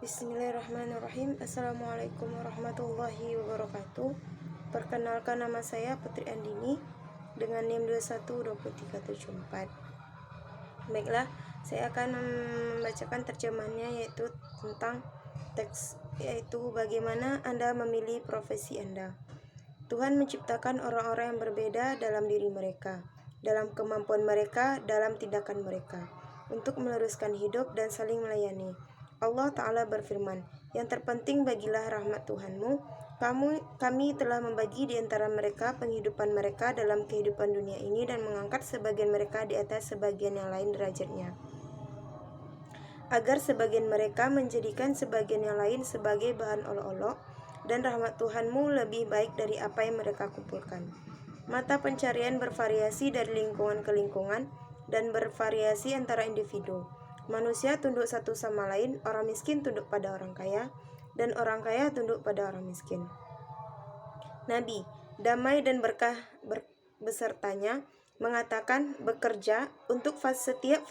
Bismillahirrahmanirrahim. Assalamualaikum warahmatullahi wabarakatuh. Perkenalkan, nama saya Putri Andini dengan NIM 212374. Baiklah, saya akan membacakan terjemahannya, yaitu tentang teks, yaitu bagaimana Anda memilih profesi Anda. Tuhan menciptakan orang-orang yang berbeda dalam diri mereka, dalam kemampuan mereka, dalam tindakan mereka, untuk meneruskan hidup dan saling melayani. Allah Ta'ala berfirman, yang terpenting bagilah rahmat Tuhanmu. Kami telah membagi di antara mereka penghidupan mereka dalam kehidupan dunia ini dan mengangkat sebagian mereka di atas sebagian yang lain derajatnya, agar sebagian mereka menjadikan sebagian yang lain sebagai bahan olok-olok, dan rahmat Tuhanmu lebih baik dari apa yang mereka kumpulkan. Mata pencarian bervariasi dari lingkungan ke lingkungan dan bervariasi antara individu. Manusia tunduk satu sama lain, orang miskin tunduk pada orang kaya, dan orang kaya tunduk pada orang miskin. Nabi, damai dan berkah besertanya, mengatakan bekerja untuk setiap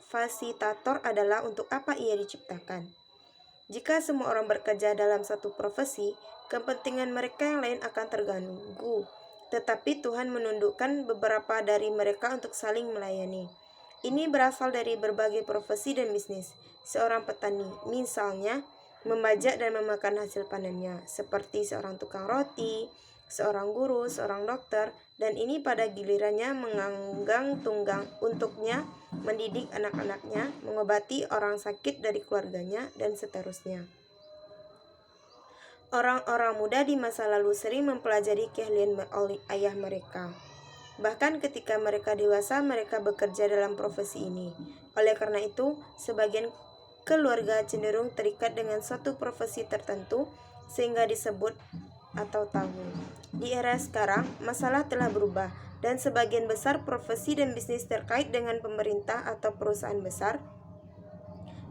fasilitator adalah untuk apa ia diciptakan. Jika semua orang bekerja dalam satu profesi, kepentingan mereka yang lain akan terganggu. Tetapi Tuhan menundukkan beberapa dari mereka untuk saling melayani. Ini berasal dari berbagai profesi dan bisnis. Seorang petani, misalnya, membajak dan memakan hasil panennya, seperti seorang tukang roti, seorang guru, seorang dokter, dan ini pada gilirannya menganggang tunggang untuknya, mendidik anak-anaknya, mengobati orang sakit dari keluarganya, dan seterusnya. Orang-orang muda di masa lalu sering mempelajari keahlian oleh ayah mereka. Bahkan ketika mereka dewasa, mereka bekerja dalam profesi ini. Oleh karena itu, sebagian keluarga cenderung terikat dengan suatu profesi tertentu, sehingga disebut atau tahu. Di era sekarang, masalah telah berubah, dan sebagian besar profesi dan bisnis terkait dengan pemerintah atau perusahaan besar.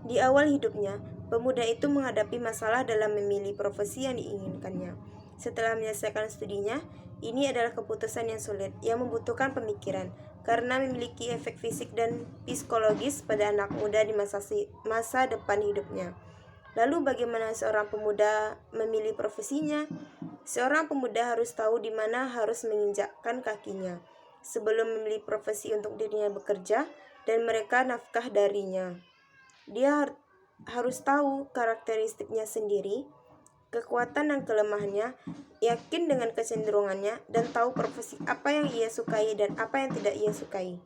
Di awal hidupnya, pemuda itu menghadapi masalah dalam memilih profesi yang diinginkannya. Setelah menyelesaikan studinya, ini adalah keputusan yang sulit, yang membutuhkan pemikiran, karena memiliki efek fisik dan psikologis pada anak muda di masa depan hidupnya. Lalu bagaimana seorang pemuda memilih profesinya? Seorang pemuda harus tahu di mana harus menginjakkan kakinya sebelum memilih profesi untuk dirinya bekerja dan mereka nafkah darinya. Dia harus tahu karakteristiknya sendiri, kekuatan dan kelemahannya, yakin dengan kecenderungannya, dan tahu profesi apa yang ia sukai dan apa yang tidak ia sukai.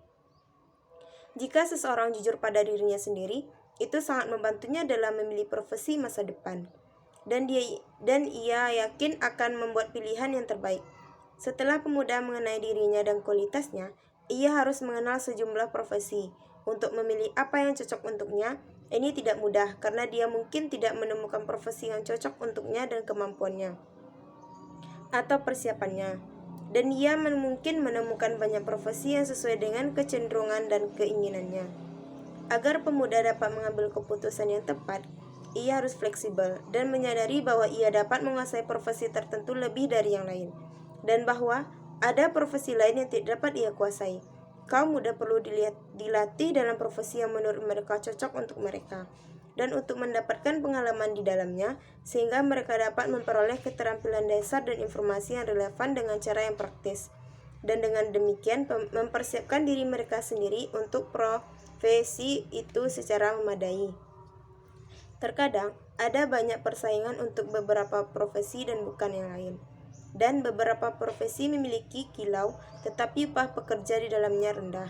Jika seseorang jujur pada dirinya sendiri, itu sangat membantunya dalam memilih profesi masa depan. Dan ia yakin akan membuat pilihan yang terbaik. Setelah pemuda mengenai dirinya dan kualitasnya, ia harus mengenal sejumlah profesi. Untuk memilih apa yang cocok untuknya, ini tidak mudah karena dia mungkin tidak menemukan profesi yang cocok untuknya dan kemampuannya atau persiapannya. Dan ia mungkin menemukan banyak profesi yang sesuai dengan kecenderungan dan keinginannya. Agar pemuda dapat mengambil keputusan yang tepat, ia harus fleksibel dan menyadari bahwa ia dapat menguasai profesi tertentu lebih dari yang lain, dan bahwa ada profesi lain yang tidak dapat ia kuasai. Kaum muda perlu dilatih dalam profesi yang menurut mereka cocok untuk mereka, dan untuk mendapatkan pengalaman di dalamnya, sehingga mereka dapat memperoleh keterampilan dasar dan informasi yang relevan dengan cara yang praktis, dan dengan demikian mempersiapkan diri mereka sendiri untuk profesi itu secara memadai. Terkadang ada banyak persaingan untuk beberapa profesi dan bukan yang lain. Dan beberapa profesi memiliki kilau, tetapi upah pekerja di dalamnya rendah.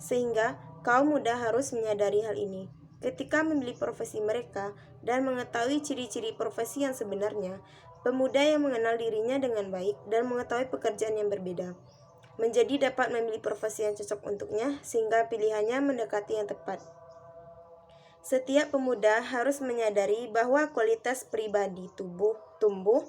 Sehingga kaum muda harus menyadari hal ini. Ketika memilih profesi mereka dan mengetahui ciri-ciri profesi yang sebenarnya, pemuda yang mengenal dirinya dengan baik dan mengetahui pekerjaan yang berbeda, menjadi dapat memilih profesi yang cocok untuknya sehingga pilihannya mendekati yang tepat. Setiap pemuda harus menyadari bahwa kualitas pribadi tumbuh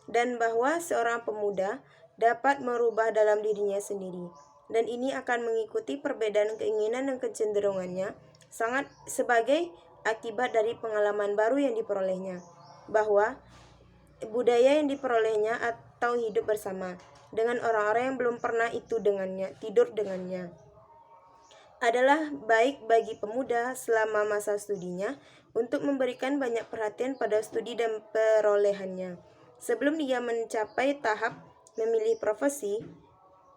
dan bahwa seorang pemuda dapat merubah dalam dirinya sendiri. Dan ini akan mengikuti perbedaan keinginan dan kecenderungannya sangat sebagai akibat dari pengalaman baru yang diperolehnya, bahwa budaya yang diperolehnya atau hidup bersama dengan orang-orang yang belum pernah tidur dengannya adalah baik bagi pemuda selama masa studinya untuk memberikan banyak perhatian pada studi dan perolehannya sebelum dia mencapai tahap memilih profesi,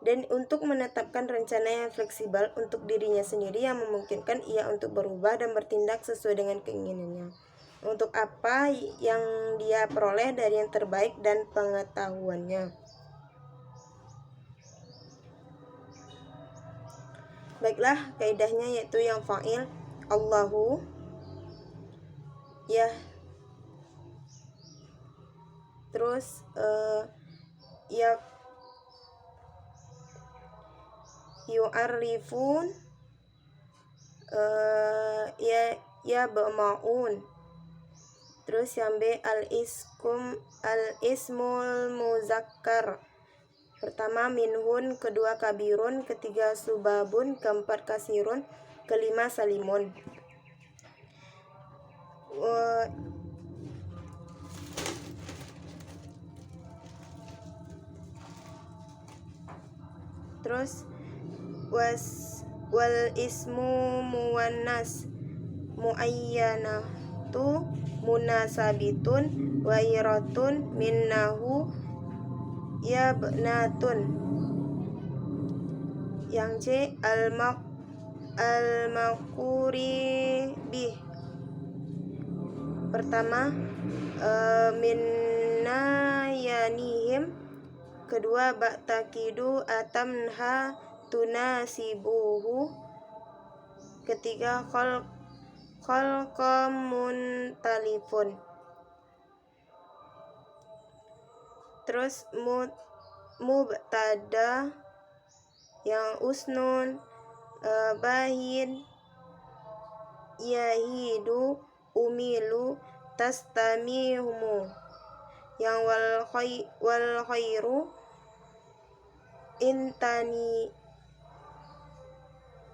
dan untuk menetapkan rencana yang fleksibel untuk dirinya sendiri yang memungkinkan ia untuk berubah dan bertindak sesuai dengan keinginannya untuk apa yang dia peroleh dari yang terbaik dan pengetahuannya. Baiklah, kaidahnya yaitu yang fa'il Allahu ya, terus ya yu'arifun ya ba'maun. Terus yang B al-ismul muzakkar. Pertama minhun, kedua kabirun, ketiga subabun, keempat kasirun, kelima salimun. Terus wal ismu muwannas muayyanatu munasabitun wairatun minnahu yabnatun. Yang C al-maquri bih. Pertama minnayanihim, kedua ba'takidu atamha tunasibuhu, ketiga khalqamun talifun. Terus mubtada yang usnun bahin yahidu umilu tastamihumu. Yang wal khairu intani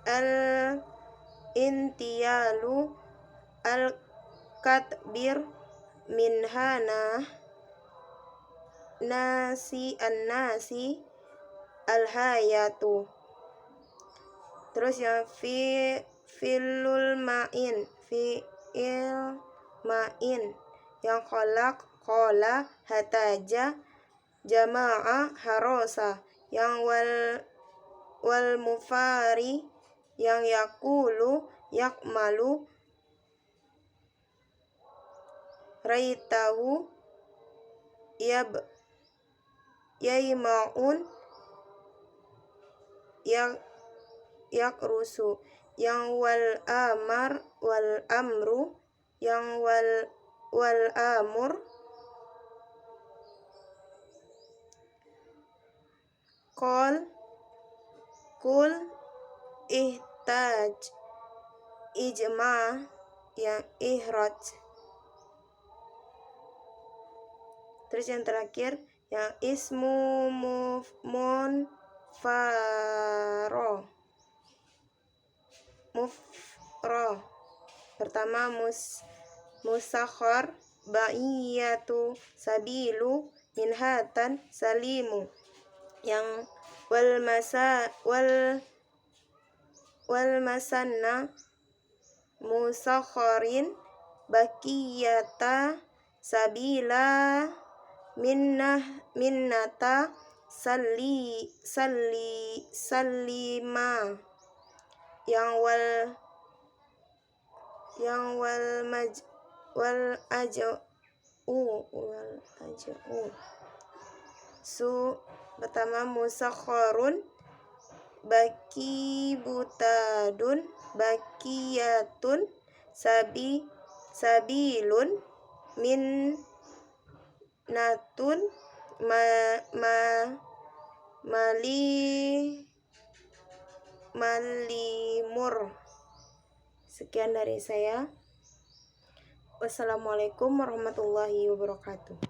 al intiyalu al katbir minhana nasi an-nasi al-hayatu. Terus yang fi'lul ma'in, fi'il ma'in, yang kholak kola hataja jama'a harosa. Yang wal mufari, yang yakulu yakmalu raitahu yaima'un yakrusu. Yang wal amar wal amru, yang wal amur kul ihtaj ijma, yang ihraj. Terus yang terakhir yang ismu mufro. Pertama musakhar ba'iyatu sabilu minhatan salimu. Yang wal masanna musakharin bakiyata sabila minnata salima. Yang wal aja'u pertama musakharun bakibutadun bakiyatun sabilun minnatun malimur. Sekian dari saya. Wassalamualaikum warahmatullahi wabarakatuh.